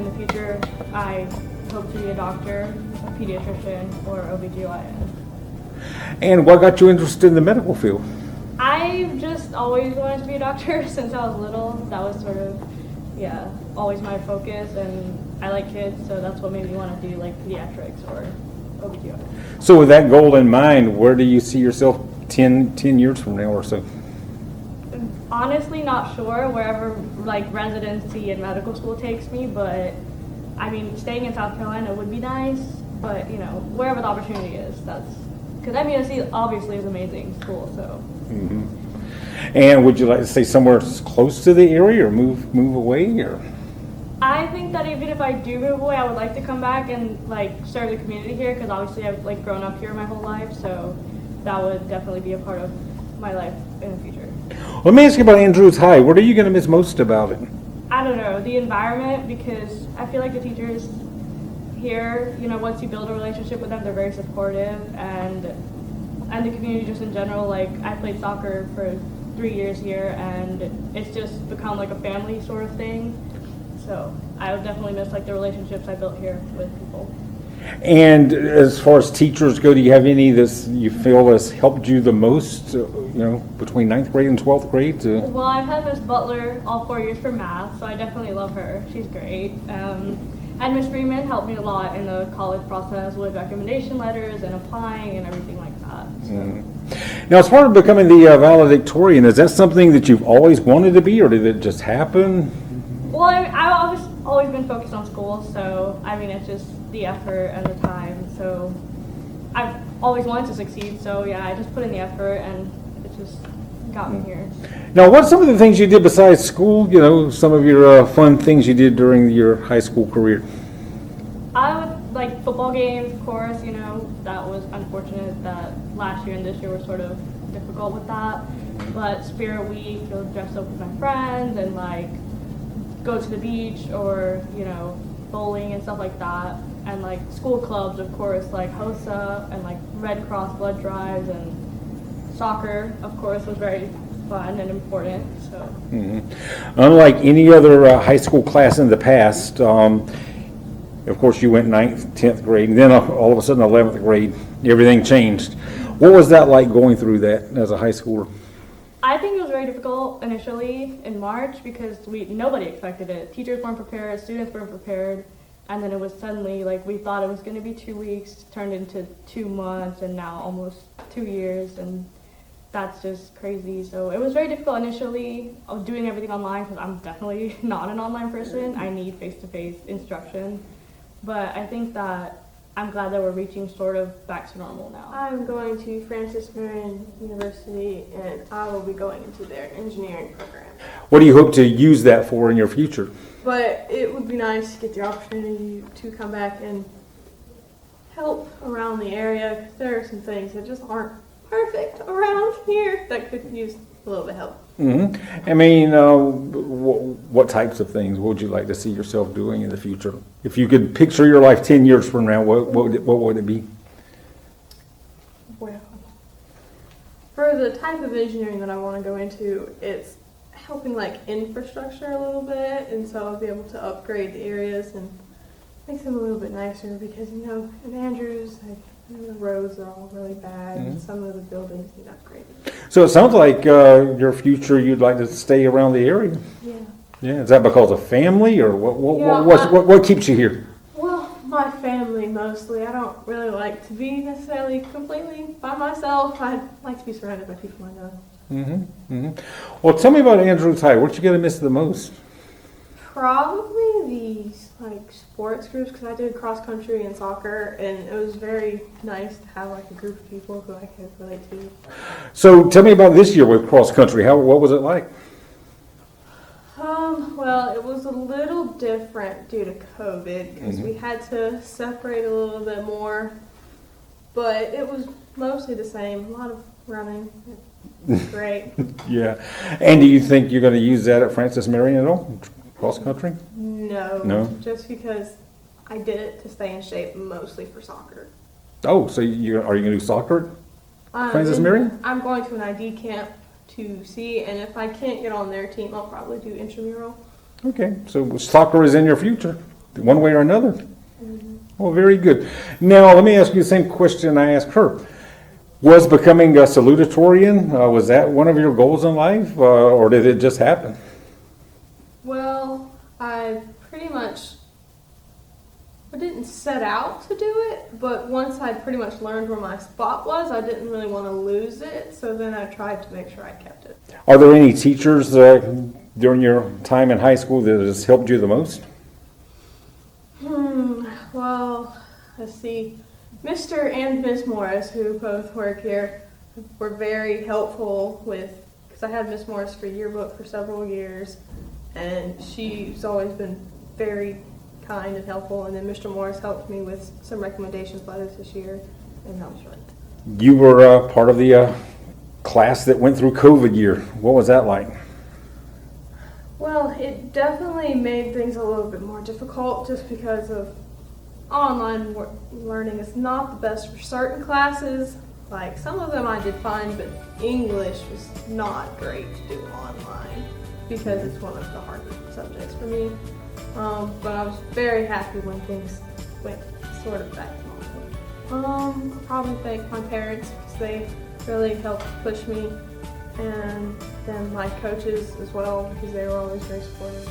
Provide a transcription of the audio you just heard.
in the future, I hope to be a doctor, a pediatrician, or OBGYN. And what got you interested in the medical field? I've just always wanted to be a doctor since I was little. That was sort of, always my focus, and I like kids, so that's what made me want to do like pediatrics or OBGYN. So with that goal in mind, where do you see yourself 10 years from now or so? Honestly, not sure. Wherever like residency and medical school takes me, but I mean, staying in South Carolina would be nice. But wherever the opportunity is, that's because MUSC obviously is an amazing school. So. Mm-hmm. And would you like to stay somewhere close to the area, or move away, or? I think that even if I do move away, I would like to come back and like serve the community here, because obviously I've like grown up here my whole life, so that would definitely be a part of my life in the future. Let me ask you about Andrews High. What are you going to miss most about it? I don't know, the environment, because I feel like the teachers here, once you build a relationship with them, they're very supportive, and the community just in general. Like, I played soccer for 3 years here, and it's just become like a family sort of thing. So I would definitely miss like the relationships I built here with people. And as far as teachers go, do you have any that you feel has helped you the most, between 9th grade and 12th grade? Well, I've had Miss Butler all 4 years for math, so I definitely love her. She's great. And Miss Freeman helped me a lot in the college process with recommendation letters and applying and everything like that. So. Mm-hmm. Now, as far as becoming the valedictorian, is that something that you've always wanted to be, or did it just happen? Well, I've always been focused on school, so I mean, it's just the effort and the time. So I've always wanted to succeed, so yeah, I just put in the effort, and it just got me here. Now, what's some of the things you did besides school, some of your fun things you did during your high school career? I would like football games, of course, that was unfortunate that last year and this year were sort of difficult with that. But Spirit Week, you'll dress up with my friends and like go to the beach or, bowling and stuff like that. And like school clubs, of course, like HOSA and like Red Cross blood drives, and soccer, of course, was very fun and important. So, Unlike any other high school class in the past, of course, you went 9th, 10th grade, and then all of a sudden 11th grade, everything changed. What was that like going through that as a high schooler? I think it was very difficult initially in March because nobody expected it. Teachers weren't prepared, students weren't prepared, and then it was suddenly like we thought it was going to be 2 weeks, turned into 2 months, and now almost 2 years, and that's just crazy. So it was very difficult initially doing everything online because I'm definitely not an online person. I need face-to-face instruction, but I think that I'm glad that we're reaching sort of back to normal now. I'm going to Francis Marion University, and I will be going into their engineering program. What do you hope to use that for in your future? But it would be nice to get the opportunity to come back and help around the area, because there are some things that just aren't perfect around here that could use a little bit of help. Mm-hmm. I mean, what types of things would you like to see yourself doing in the future? If you could picture your life 10 years from now, what would it be? Well, for the type of engineering that I want to go into, it's helping like infrastructure a little bit, and so I'll be able to upgrade the areas and make them a little bit nicer, because in Andrews, the roads are all really bad, and some of the buildings need upgrading. So it sounds like your future, you'd like to stay around the area. Yeah. Yeah. Is that because of family, or what keeps you here? Well, my family mostly. I don't really like to be necessarily completely by myself. I like to be surrounded by people I know. Well, tell me about Andrews High. What you gonna miss the most? Probably these sports groups, because I did cross country and soccer, and it was very nice to have a group of people who I could relate to. So tell me about this year with cross country. What was it like? Well, it was a little different due to COVID, because we had to separate a little bit more, but it was mostly the same. A lot of running. It was great. Yeah. And do you think you're going to use that at Francis Marion at all? Cross country? No. Just because I did it to stay in shape, mostly for soccer. Oh, so are you going to do soccer at Francis Marion? I'm going to an ID camp to see, and if I can't get on their team, I'll probably do intramural. Okay, so soccer is in your future. one way or another. Well, very good. Now, let me ask you the same question I asked her. Was becoming a salutatorian, was that one of your goals in life, or did it just happen? Well, I didn't set out to do it, but once I pretty much learned where my spot was, I didn't really want to lose it, so then I tried to make sure I kept it. Are there any teachers during your time in high school that has helped you the most? Well, let's see. Mr. and Miss Morris, who both work here, were very helpful because I had Miss Morris for yearbook for several years, and she's always been very kind and helpful, and then Mr. Morris helped me with some recommendations letters this year, and that was really good. You were part of the class that went through COVID year. What was that like? Well, it definitely made things a little bit more difficult just because of online learning is not the best for certain classes. Like some of them I did fine, but English was not great to do online because it's one of the harder subjects for me. But I was very happy when things went sort of back to normal. I'll probably thank my parents because they really helped push me, and then my coaches as well because they were always very supportive.